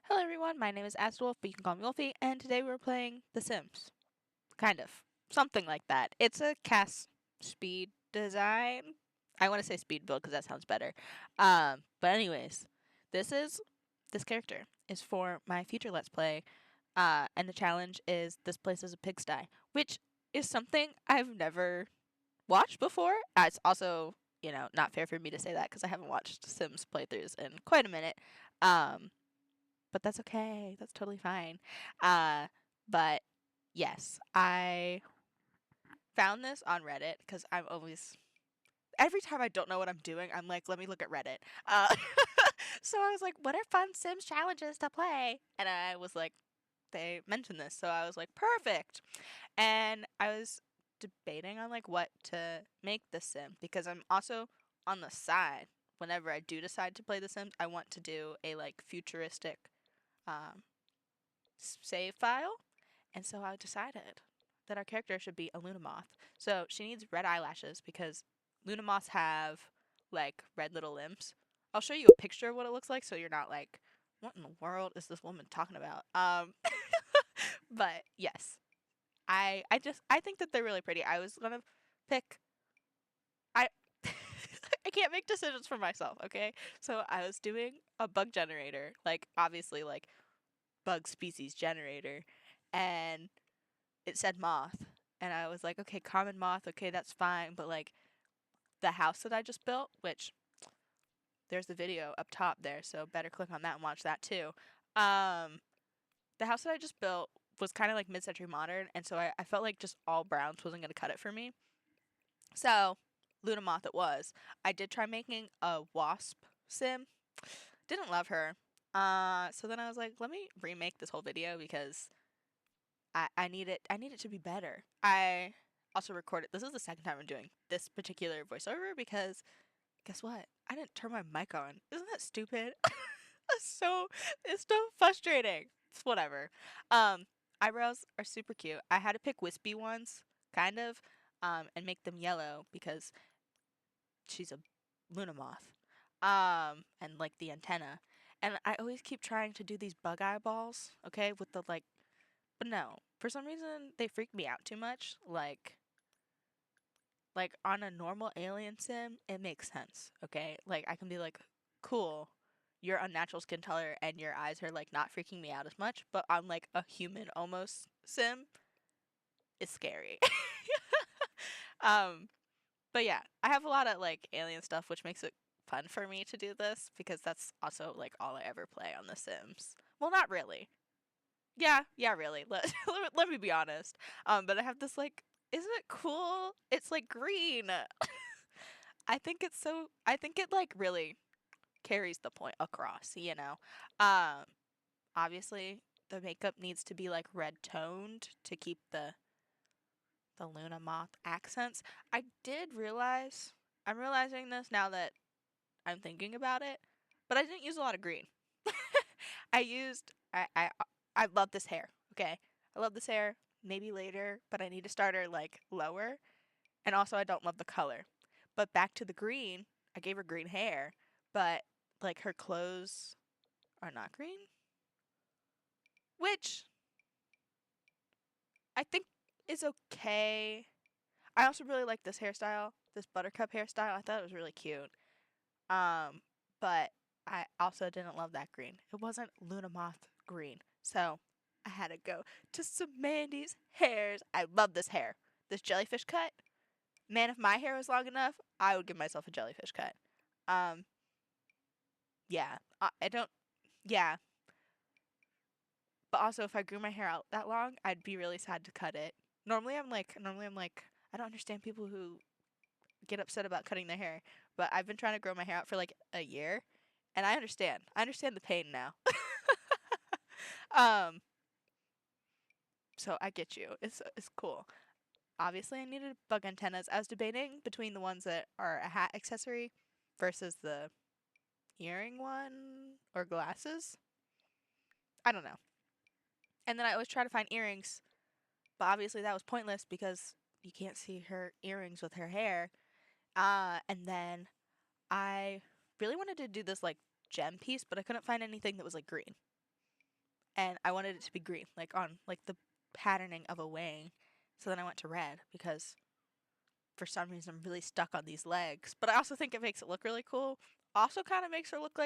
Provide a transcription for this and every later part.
Hello everyone, my name is Astolf, but you can call me Wolfie, and today we're playing The Sims. Kind of. Something like that. It's a CAS speed design. I want to say speed build because that sounds better. But anyways, this character is for my future Let's Play, and the challenge is this place is a pigsty, which is something I've never watched before. It's also, not fair for me to say that because I haven't watched Sims playthroughs in quite a minute. Um, but that's okay. That's totally fine. Uh, but yes, I found this on Reddit because I'm always every time I don't know what I'm doing, I'm like, let me look at Reddit. So I was like, what are fun Sims challenges to play? And I was like, they mentioned this, so I was like, perfect. And I was debating on like what to make the Sim because I'm also on the side. Whenever I do decide to play the Sims, I want to do a like futuristic um, save file. And so I decided that our character should be a Luna Moth. So she needs red eyelashes because Luna Moths have like red little limbs. I'll show you a picture of what it looks like so you're not like, what in the world is this woman talking about? But yes, I think that they're really pretty. I was gonna pick I I can't make decisions for myself, okay? So I was doing a bug generator, like obviously like bug species generator, and it said moth. And I was like, okay, common moth, okay, that's fine. But like the house that I just built, which there's the video up top there, so better click on that and watch that too. Um, the house that I just built was kind of like mid-century modern, and so I felt like just all browns wasn't gonna cut it for me. So Luna Moth it was. I did try making a wasp sim. Didn't love her. So then I was like, let me remake this whole video because I need it to be better. I also recorded this is the second time I'm doing this particular voiceover because guess what? I didn't turn my mic on. Isn't that stupid? so it's so frustrating. It's whatever. Um Eyebrows are super cute. I had to pick wispy ones, kind of, and make them yellow because she's a Luna moth. And like the antenna. And I always keep trying to do these bug eyeballs, okay, with the like but no, for some reason they freak me out too much. Like on a normal alien sim, it makes sense. Okay, like I can be like, cool, your unnatural skin color and your eyes are like not freaking me out as much. But on like a human almost sim, it's scary. um, but yeah, I have a lot of like alien stuff, which makes it fun for me to do this because that's also like all I ever play on The Sims. Well, not really. Yeah, really. Let me be honest. But I have this like, isn't it cool? It's like green. I think it like really carries the point across. Um, Obviously the makeup needs to be like red toned to keep the Luna Moth accents. I did realize, I'm realizing this now that I'm thinking about it, but I didn't use a lot of green. I used I love this hair. Okay, I love this hair. Maybe later, but I need to start her like lower. And also, I don't love the color. But back to the green. I gave her green hair, but like her clothes are not green, which I think is okay. I also really like this hairstyle, this buttercup hairstyle. I thought it was really cute. Um, but I also didn't love that green. It wasn't Luna Moth green. So I had to go to some Mandy's hairs. I love this hair. This jellyfish cut. Man, if my hair was long enough, I would give myself a jellyfish cut. Um, yeah. I don't, yeah. But also, if I grew my hair out that long, I'd be really sad to cut it. Normally I'm like, I don't understand people who get upset about cutting their hair. But I've been trying to grow my hair out for like a year, and I understand. I understand the pain now. um, so I get you. It's cool. Obviously, I needed bug antennas. I was debating between the ones that are a hat accessory versus the earring one or glasses. I don't know. And then I always try to find earrings, but obviously that was pointless because you can't see her earrings with her hair. And then I really wanted to do this like gem piece, but I couldn't find anything that was like green. and I wanted it to be green, like on like the patterning of a wing. So then I went to red because for some reason I'm really stuck on these legs. But I also think it makes it look really cool. Also kind of makes her look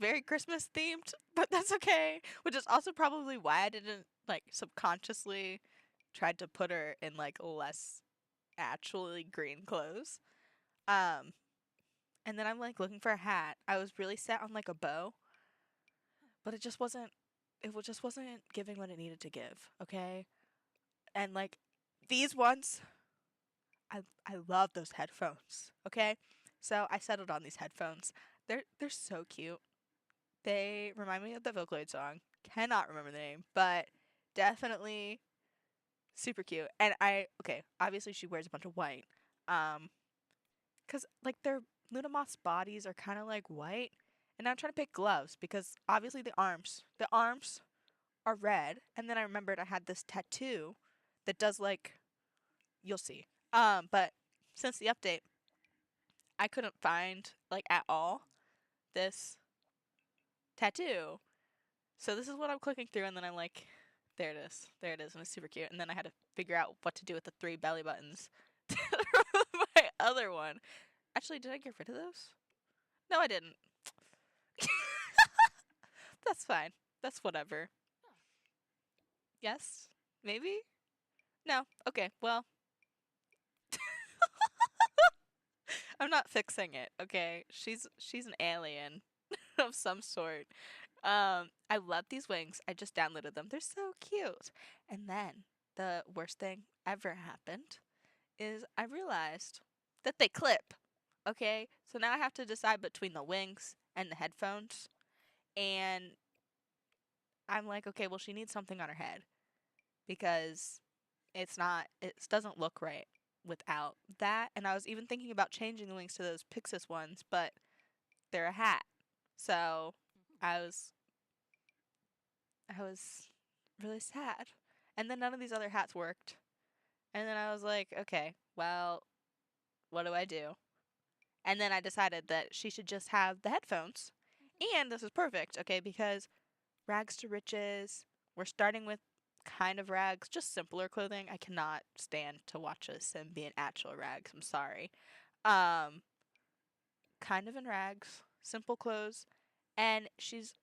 very Christmas themed, but that's okay. Which is also probably why I didn't like subconsciously tried to put her in like less actually green clothes. Um and then I'm like looking for a hat. I was really set on like a bow, but just wasn't giving what it needed to give, okay? And like these ones, I love those headphones, okay? So I settled on these headphones. They're so cute. They remind me of the Vocaloid song. Cannot remember the name, but definitely super cute. And okay, obviously she wears a bunch of white. Um, cause like their Luna Moth's bodies are kind of like white, and I'm trying to pick gloves because obviously the arms are red, and then I remembered I had this tattoo that does like you'll see. But since the update, I couldn't find like at all this tattoo. So this is what I'm clicking through, and then I'm like, there it is, and it's super cute. And then I had to figure out what to do with the 3 belly buttons to my other one. Actually, did I get rid of those? No, I didn't. That's fine. That's whatever. Yes? Maybe? No. Okay. Well, I'm not fixing it. Okay. She's an alien of some sort. I love these wings. I just downloaded them. They're so cute. And then the worst thing ever happened is I realized that they clip. Okay? So now I have to decide between the wings and the headphones. And I'm like, okay, well she needs something on her head because it doesn't look right without that. And I was even thinking about changing the wings to those Pixis ones, but they're a hat. So I was I was really sad. And then none of these other hats worked. And then I was like, okay, well, what do I do? And then I decided that she should just have the headphones. And this is perfect, okay, because rags to riches, we're starting with kind of rags, just simpler clothing. I cannot stand to watch a sim be in actual rags. I'm sorry. Um, kind of in rags, simple clothes, and she's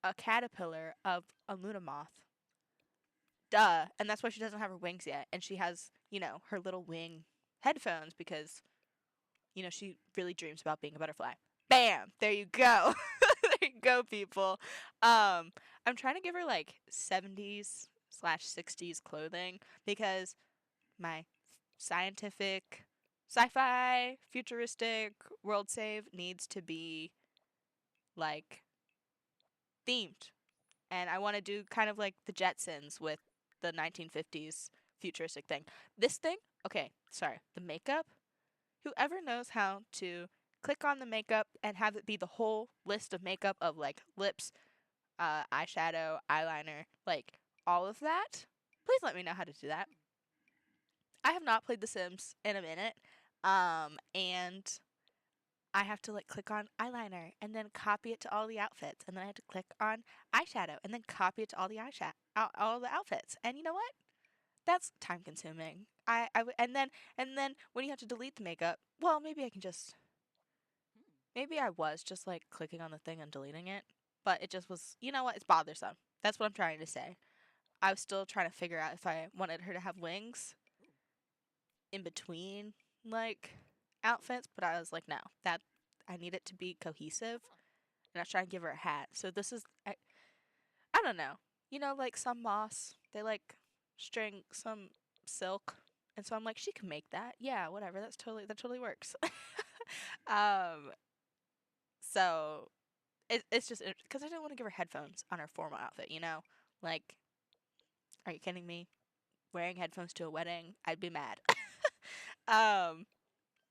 a caterpillar of a Luna moth. Duh. And that's why she doesn't have her wings yet. And she has, her little wing headphones because, she really dreams about being a butterfly. Bam! There you go. There you go, people. I'm trying to give her like 70s/60s clothing because my scientific, sci-fi, futuristic world save needs to be like themed, and I want to do kind of like the Jetsons with the 1950s futuristic thing. This thing, okay, sorry, the makeup. Whoever knows how to click on the makeup and have it be the whole list of makeup of like lips, eyeshadow, eyeliner, like all of that, please let me know how to do that. I have not played The Sims in a minute, and I have to like click on eyeliner and then copy it to all the outfits, and then I have to click on eyeshadow and then copy it to all the eyeshadow, all the outfits. And you know what? That's time consuming. And then when you have to delete the makeup, well, maybe I was just like clicking on the thing and deleting it, but it just was. You know what? It's bothersome. That's what I'm trying to say. I was still trying to figure out if I wanted her to have wings in between like outfits, but I was like, no, that I need it to be cohesive, and I was trying to give her a hat. So this is I don't know. Like some moss, they like string some silk, and so I'm like, she can make that. Yeah, whatever. That totally works. um, so it's just because I didn't want to give her headphones on her formal outfit. Like, are you kidding me? Wearing headphones to a wedding, I'd be mad. um,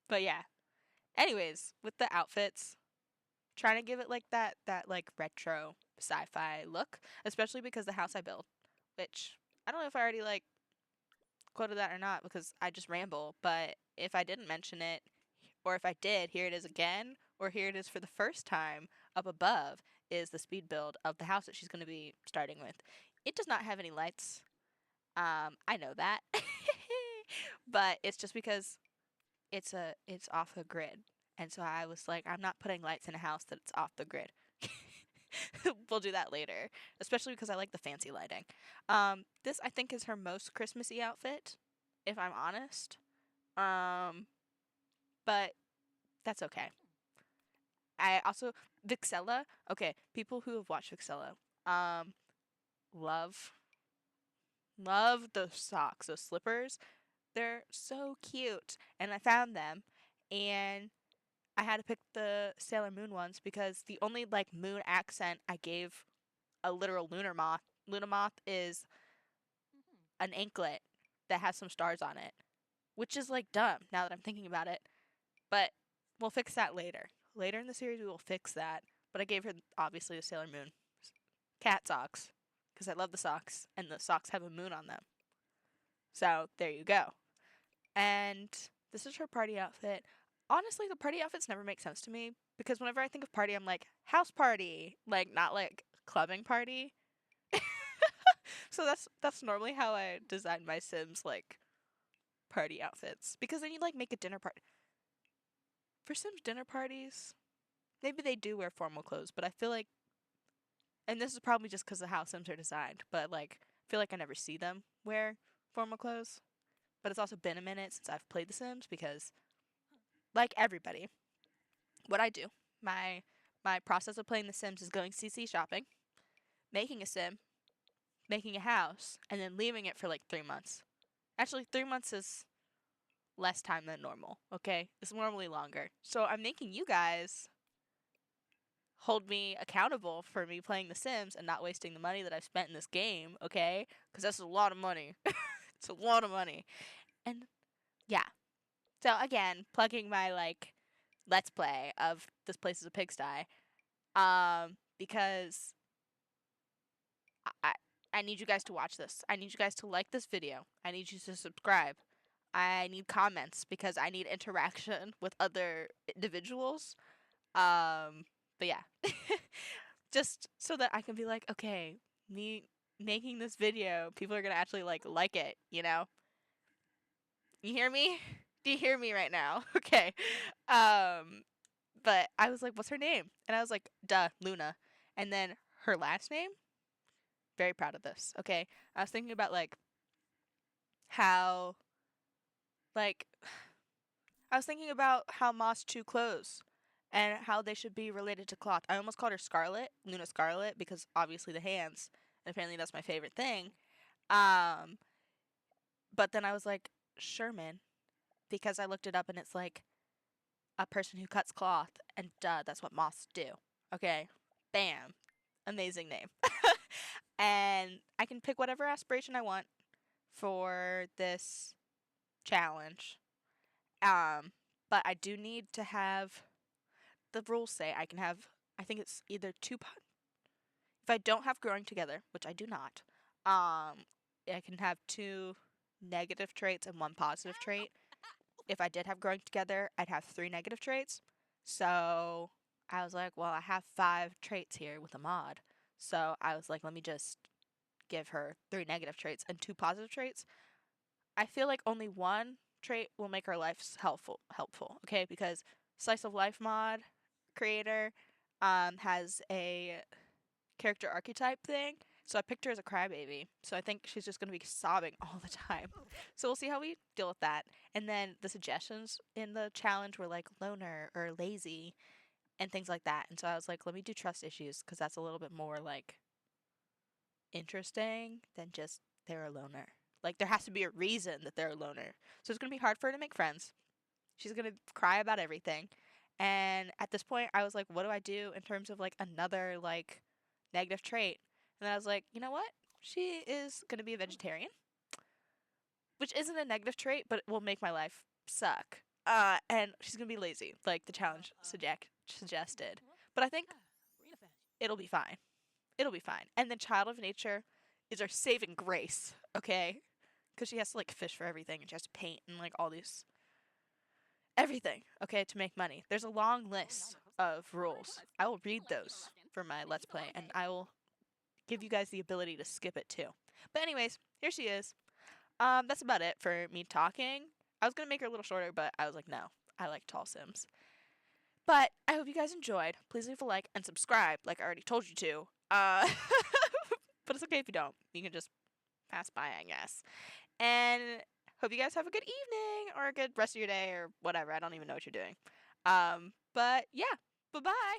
but yeah. Anyways, with the outfits, trying to give it like that like retro sci-fi look, especially because the house I built, which I don't know if I already like quoted that or not because I just ramble, but if I didn't mention it or if I did, here it is again, or here it is for the first time up above, is the speed build of the house that she's going to be starting with. It does not have any lights. I know that. But it's just because it's off the grid. And so I was like, I'm not putting lights in a house that's off the grid. We'll do that later, especially because I like the fancy lighting. This I think is her most Christmassy outfit, if I'm honest. But that's okay. I also Vixella. Okay, people who have watched Vixella, love those socks, those slippers. They're so cute, and I found them, and I had to pick the Sailor Moon ones because the only like moon accent I gave a literal lunar moth. Luna moth is an anklet that has some stars on it, which is like dumb now that I'm thinking about it. But we'll fix that later. Later in the series, we will fix that. But I gave her obviously the Sailor Moon cat socks because I love the socks, and the socks have a moon on them. So there you go. And this is her party outfit. Honestly, the party outfits never make sense to me because whenever I think of party, I'm like house party, like not like clubbing party. So that's normally how I design my Sims like party outfits because then you like make a dinner party. For Sims dinner parties, maybe they do wear formal clothes, but I feel like, and this is probably just because of how Sims are designed, but like I feel like I never see them wear formal clothes. But it's also been a minute since I've played The Sims because, like everybody, what I do, my process of playing The Sims is going CC shopping, making a Sim, making a house, and then leaving it for like 3 months. Actually, 3 months is less time than normal, okay? It's normally longer. So I'm making you guys hold me accountable for me playing The Sims and not wasting the money that I've spent in this game, okay? Because that's a lot of money. It's a lot of money. And yeah. So again, plugging my like let's play of This Place is a Pigsty. Because I I need you guys to watch this. I need you guys to like this video. I need you to subscribe. I need comments because I need interaction with other individuals. But yeah. Just so that I can be like, okay, me making this video, people are gonna actually like it, you know? You hear me? Do you hear me right now? Okay. But I was like, what's her name? And I was like, duh, Luna. And then her last name, very proud of this. Okay. I was thinking about how like I was thinking about how Moss chew clothes and how they should be related to cloth. I almost called her Scarlet, Luna Scarlet, because obviously the hands. And apparently that's my favorite thing. Um, but then I was like, Sherman, because I looked it up and it's like a person who cuts cloth, and duh, that's what moths do. Okay, bam, amazing name. And I can pick whatever aspiration I want for this challenge. But I do need to have the rules say I can have. I think it's either two. If I don't have growing together, which I do not, I can have two negative traits and one positive trait. If I did have growing together, I'd have three negative traits. So I was like, well, I have 5 traits here with a mod. So I was like, let me just give her 3 negative traits and 2 positive traits. I feel like only one trait will make our lives helpful, okay? Because Slice of Life mod creator has a character archetype thing. So I picked her as a crybaby. So I think she's just going to be sobbing all the time. So we'll see how we deal with that. And then the suggestions in the challenge were like loner or lazy and things like that. And so I was like, let me do trust issues because that's a little bit more like interesting than just they're a loner. Like there has to be a reason that they're a loner. So it's going to be hard for her to make friends. She's going to cry about everything. And at this point I was like, what do I do in terms of like another like negative trait? And then I was like, you know what? She is going to be a vegetarian, which isn't a negative trait, but it will make my life suck. And she's going to be lazy, like the challenge suggested. But I think it'll be fine. It'll be fine. And then Child of Nature is our saving grace, okay? Because she has to like fish for everything and she has to paint and like all these everything, okay, to make money. There's a long list of rules. I will read those. for my Let's Play, and I will give you guys the ability to skip it too. But anyways, here she is. That's about it for me talking. I was gonna make her a little shorter, but I was like, no, I like tall Sims. But I hope you guys enjoyed. Please leave a like and subscribe, like I already told you to. But it's okay if you don't. You can just pass by, I guess. And hope you guys have a good evening or a good rest of your day or whatever. I don't even know what you're doing. But yeah, bye bye.